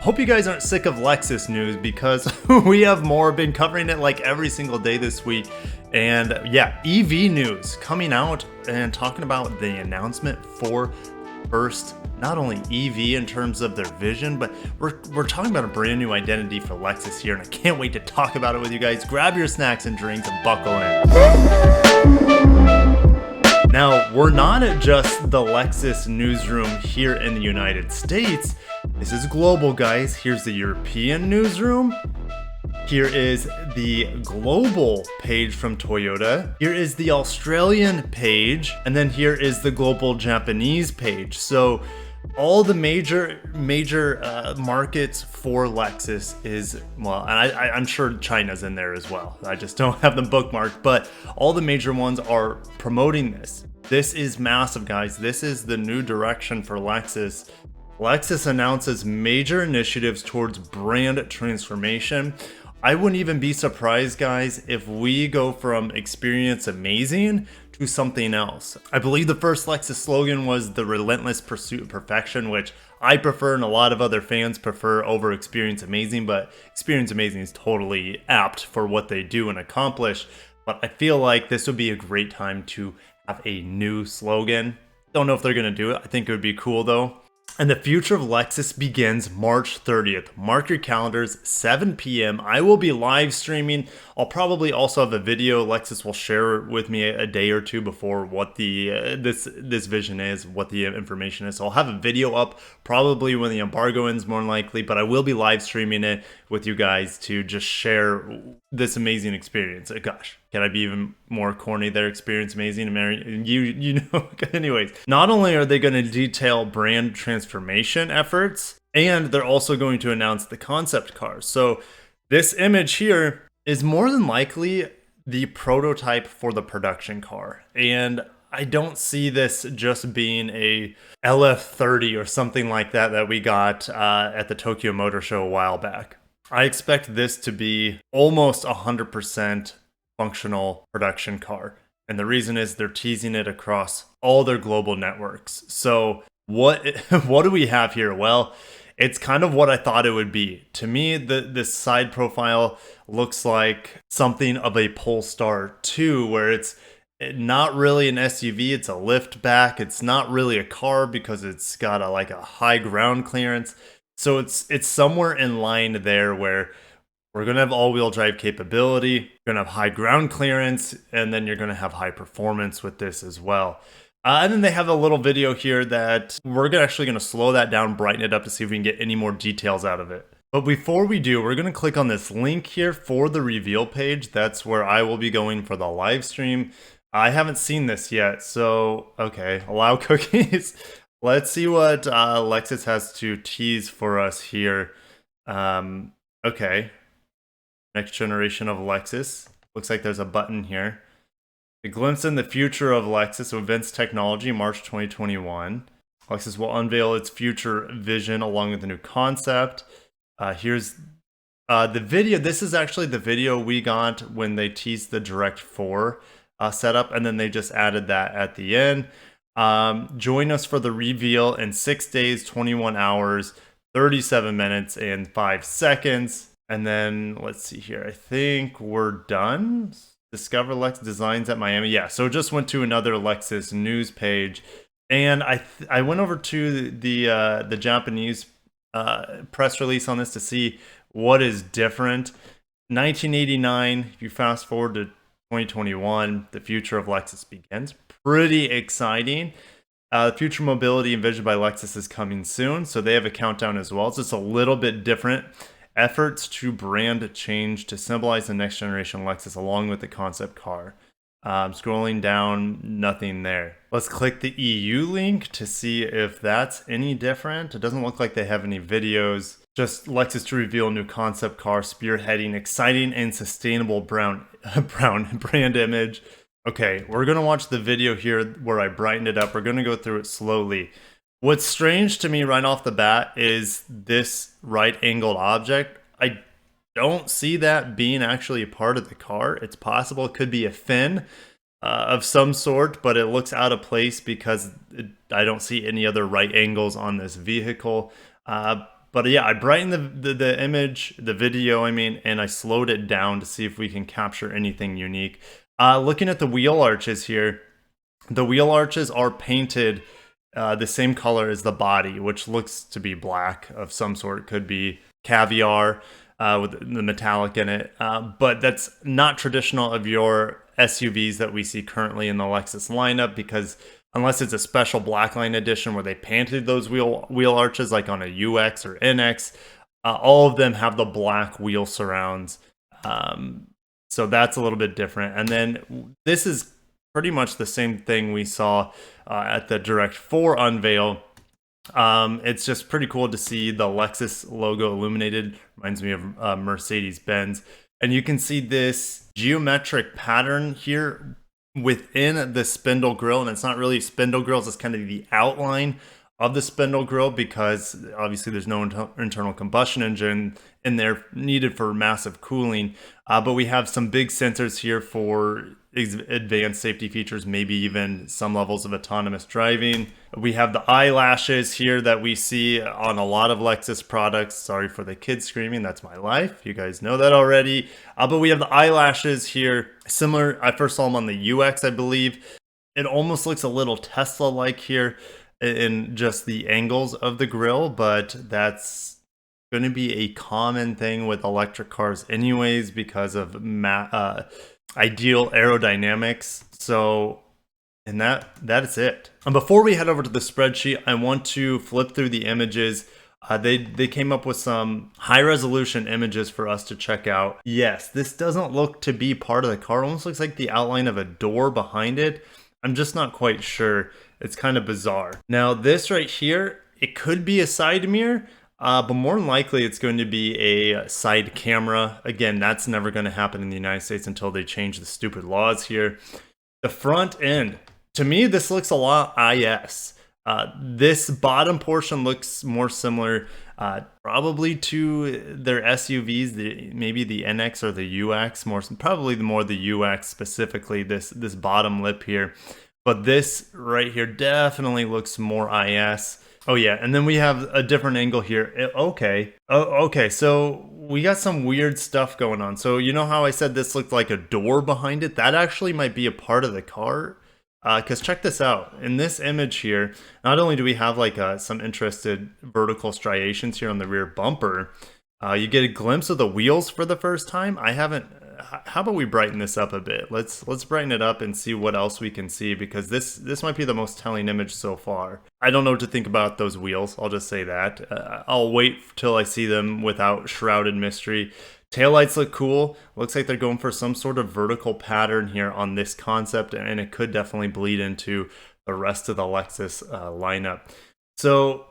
Hope you guys aren't sick of Lexus news because we have more. Been covering it like every single day this week. And yeah, EV news coming out and talking about the announcement for first, not only EV in terms of their vision, but we're talking about a brand new identity for Lexus here, and I can't wait to talk about it with you guys. Grab your snacks and drinks and buckle in. Now, we're not at just the Lexus newsroom here in the United States. This is global, guys. Here's the European newsroom. Here is the global page from Toyota. Here is the Australian page. And then here is the global Japanese page. So all the major markets for Lexus is, well, and I'm sure China's in there as well. I just don't have them bookmarked, but all the major ones are promoting this. This is massive, guys. This is the new direction for Lexus. Lexus announces major initiatives towards brand transformation. I wouldn't even be surprised, guys, if we go from experience amazing to something else. I believe the first Lexus slogan was the relentless pursuit of perfection, which I prefer and a lot of other fans prefer over experience amazing, but experience amazing is totally apt for what they do and accomplish. But I feel like this would be a great time to have a new slogan. Don't know if they're gonna do it. I think it would be cool though. And the future of Lexus begins March 30th. Mark your calendars, 7 p.m. I will be live streaming. I'll probably also have a video Lexus will share with me a day or two before what the this vision is, what the information is. So I'll have a video up probably when the embargo ends, more than likely, but I will be live streaming it with you guys to just share this amazing experience. Gosh, can I be even more corny there? Experience amazing. You know. Anyways, not only are they going to detail brand transformation efforts, and they're also going to announce the concept car. So this image here is more than likely the prototype for the production car. And I don't see this just being a LF30 or something like that we got at the Tokyo Motor Show a while back. I expect this to be almost 100% functional production car. And the reason is they're teasing it across all their global networks. So what do we have here? Well, it's kind of what I thought it would be. To me, this side profile looks like something of a Polestar 2, where it's not really an SUV, it's a liftback. It's not really a car because it's got a high ground clearance. So it's somewhere in line there where we're going to have all-wheel drive capability, you're going to have high ground clearance, and then you're going to have high performance with this as well. And then they have a little video here that we're actually going to slow that down, brighten it up to see if we can get any more details out of it. But before we do, we're going to click on this link here for the reveal page. That's where I will be going for the live stream. I haven't seen this yet, so okay, allow cookies. Let's see what Lexus has to tease for us here. Okay, next generation of Lexus. Looks like there's a button here. A glimpse in the future of Lexus Advanced Technology, March 2021. Lexus will unveil its future vision along with the new concept. Here's the video. This is actually the video we got when they teased the Direct 4 setup, and then they just added that at the end. Join us for the reveal in 6 days, 21 hours, 37 minutes, and 5 seconds. And then let's see here. I think we're done. Discover Lexus Designs at Miami. Yeah, so it just went to another Lexus news page, and I went over to the Japanese press release on this to see what is different. 1989. If you fast forward to 2021, the future of Lexus begins. Pretty exciting. Future mobility envisioned by Lexus is coming soon, so they have a countdown as well. It's just a little bit different. Efforts to brand change to symbolize the next generation Lexus along with the concept car. Scrolling down, nothing there. Let's click the EU link to see if that's any different. It doesn't look like they have any videos. Just Lexus to reveal new concept car, spearheading exciting and sustainable brown brand image. Okay, we're gonna watch the video here where I brightened it up. We're gonna go through it slowly. What's strange to me right off the bat is this right-angled object. I don't see that being actually a part of the car. It's possible it could be a fin of some sort, but it looks out of place because I don't see any other right angles on this vehicle. But yeah, I brightened the image, the video, I mean, and I slowed it down to see if we can capture anything unique. Looking at the wheel arches here, the wheel arches are painted the same color as the body, which looks to be black of some sort. Could be caviar with the metallic in it. But that's not traditional of your SUVs that we see currently in the Lexus lineup, because unless it's a special blackline edition where they painted those wheel arches like on a UX or NX, all of them have the black wheel surrounds. So that's a little bit different. And then this is pretty much the same thing we saw at the Direct 4 unveil. It's just pretty cool to see the Lexus logo illuminated. Reminds me of Mercedes-Benz. And you can see this geometric pattern here within the spindle grille. And it's not really spindle grills, it's kind of the outline of the spindle grille, because obviously there's no internal combustion engine in there needed for massive cooling. But we have some big sensors here for advanced safety features, maybe even some levels of autonomous driving. We have the eyelashes here that we see on a lot of Lexus products. Sorry for the kids screaming, that's my life. You guys know that already. But we have the eyelashes here, similar. I first saw them on the UX, I believe. It almost looks a little Tesla-like here in just the angles of the grille, but that's going to be a common thing with electric cars anyways because of ideal aerodynamics. So, and that is it. And before we head over to the spreadsheet, I want to flip through the images. They came up with some high resolution images for us to check out. Yes, this doesn't look to be part of the car. It almost looks like the outline of a door behind it. I'm just not quite sure. It's kind of bizarre. Now this right here, it could be a side mirror, but more than likely it's going to be a side camera. Again, that's never going to happen in the United States until they change the stupid laws here. The front end, to me, this looks a lot IS. This bottom portion looks more similar probably to their SUVs, maybe the NX or the UX, probably more the UX specifically, this bottom lip here. But this right here definitely looks more IS. Oh yeah, and then we have a different angle here. Okay. Oh, okay, so we got some weird stuff going on. So you know how I said this looked like a door behind it? That actually might be a part of the car. Because check this out. In this image here, not only do we have like some interesting vertical striations here on the rear bumper, you get a glimpse of the wheels for the first time. I haven't. How about we brighten this up a bit? Let's brighten it up and see what else we can see, because this might be the most telling image so far. I don't know what to think about those wheels. I'll just say that. I'll wait till I see them without shrouded mystery. Taillights look cool. Looks like they're going for some sort of vertical pattern here on this concept, and it could definitely bleed into the rest of the Lexus lineup. So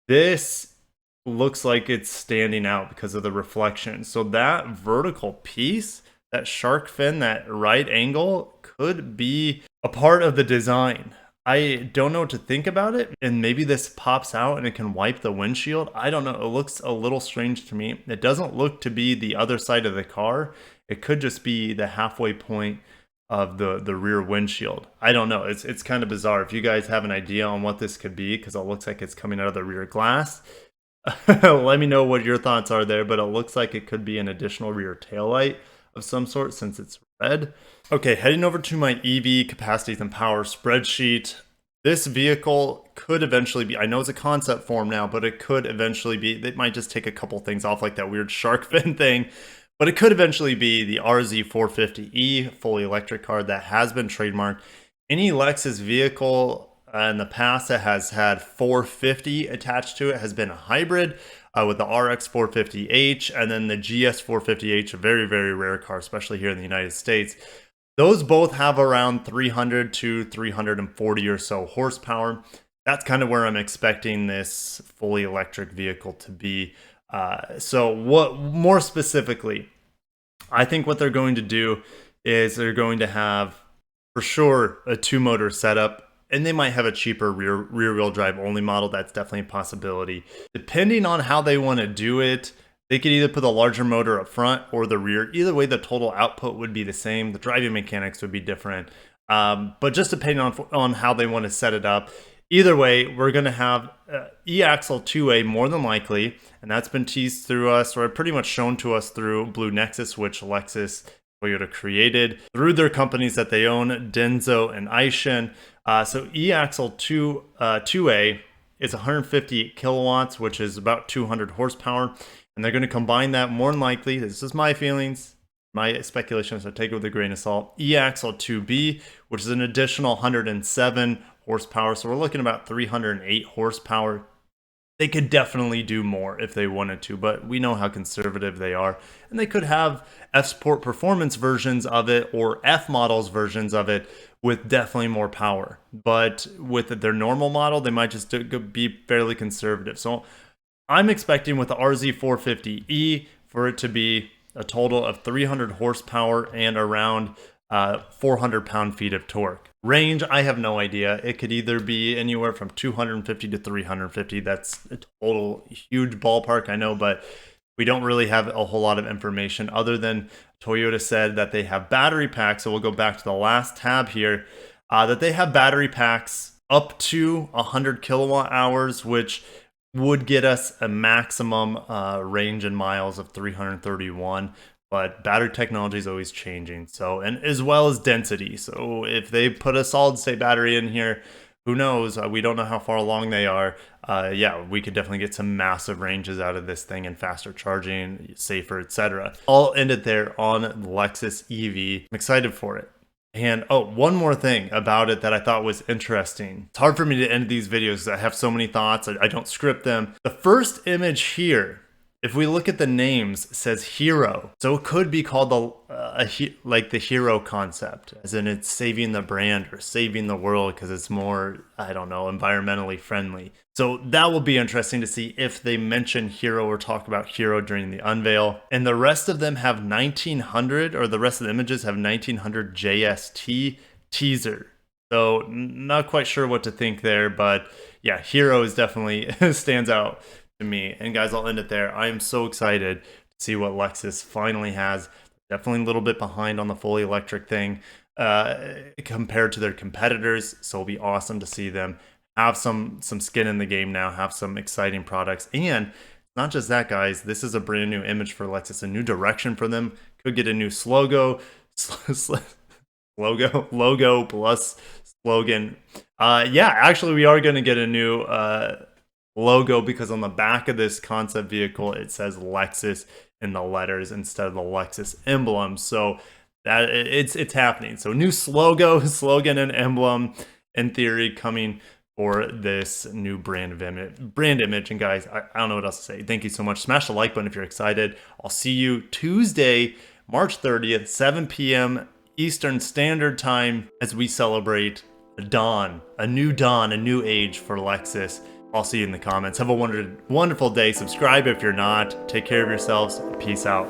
this looks like it's standing out because of the reflection. So that vertical piece, that shark fin, that right angle, could be a part of the design. I don't know what to think about it, and maybe this pops out and it can wipe the windshield. I don't know. It looks a little strange to me. It doesn't look to be the other side of the car. It could just be the halfway point of the rear windshield. I don't know. It's kind of bizarre. If you guys have an idea on what this could be, because it looks like it's coming out of the rear glass, let me know what your thoughts are there. But it looks like it could be an additional rear taillight of some sort since it's red. Okay, heading over to my EV capacities and power spreadsheet. This vehicle could eventually be, I know it's a concept form now, but it could eventually be, they might just take a couple things off like that weird shark fin thing, but it could eventually be the RZ450E fully electric car that has been trademarked. Any Lexus vehicle in the past that has had 450 attached to it has been a hybrid. With the RX 450H and then the GS 450H, a very, very rare car, especially here in the United States. Those both have around 300 to 340 or so horsepower. That's kind of where I'm expecting this fully electric vehicle to be. So what more specifically, I think what they're going to do is they're going to have, for sure, a 2-motor setup. And they might have a cheaper rear-wheel drive only model. That's definitely a possibility. Depending on how they want to do it, they could either put a larger motor up front or the rear. Either way, the total output would be the same. The driving mechanics would be different. But just depending on how they want to set it up, Either way, we're going to have e-axle 2A more than likely, and that's been teased through us, or pretty much shown to us through Blue Nexus, which Lexus Toyota created through their companies that they own, Denso and Aishin. So e-axle 2A is 150 kilowatts, which is about 200 horsepower, and they're going to combine that more than likely. This is my feelings, my speculation, so take it with a grain of salt. E-axle 2B, which is an additional 107 horsepower, so we're looking about 308 horsepower. They could definitely do more if they wanted to, but we know how conservative they are, and they could have F-Sport performance versions of it or F-Models versions of it with definitely more power. But with their normal model, they might just be fairly conservative. So I'm expecting with the RZ450E for it to be a total of 300 horsepower and around 400 pound-feet of torque. Range, I have no idea. It could either be anywhere from 250 to 350. That's a total huge ballpark, I know, but we don't really have a whole lot of information other than Toyota said that they have battery packs. So we'll go back to the last tab here, that they have battery packs up to 100 kilowatt hours, which would get us a maximum range in miles of 331. But battery technology is always changing, so, and as well as density. So if they put a solid state battery in here, who knows? We don't know how far along they are. Yeah, we could definitely get some massive ranges out of this thing and faster charging, safer, etc. I'll end it there on Lexus EV. I'm excited for it. And oh, one more thing about it that I thought was interesting. It's hard for me to end these videos because I have so many thoughts. I don't script them. The first image here, if we look at the names, it says Hero. So it could be called like the Hero concept, as in it's saving the brand or saving the world because it's more, I don't know, environmentally friendly. So that will be interesting to see if they mention Hero or talk about Hero during the unveil. And the rest of them have 1900, or the rest of the images have 1900 JST teaser. So not quite sure what to think there, but yeah, Hero is definitely stands out to me. And guys, I'll end it there. I am so excited to see what Lexus finally has. Definitely a little bit behind on the fully electric thing compared to their competitors, so it'll be awesome to see them have some skin in the game now, have some exciting products. And not just that, guys, this is a brand new image for Lexus, a new direction for them. Could get a new logo plus slogan. Yeah, actually we are going to get a new logo, because on the back of this concept vehicle it says Lexus in the letters instead of the Lexus emblem. So that it's happening. So new slogan and emblem in theory coming for this new brand image. And guys, I don't know what else to say. Thank you so much. Smash the like button if you're excited. I'll see you Tuesday, March 30th, 7 p.m. Eastern Standard Time, as we celebrate a new age for Lexus. I'll see you in the comments. Have a wonderful day. Subscribe if you're not. Take care of yourselves. Peace out.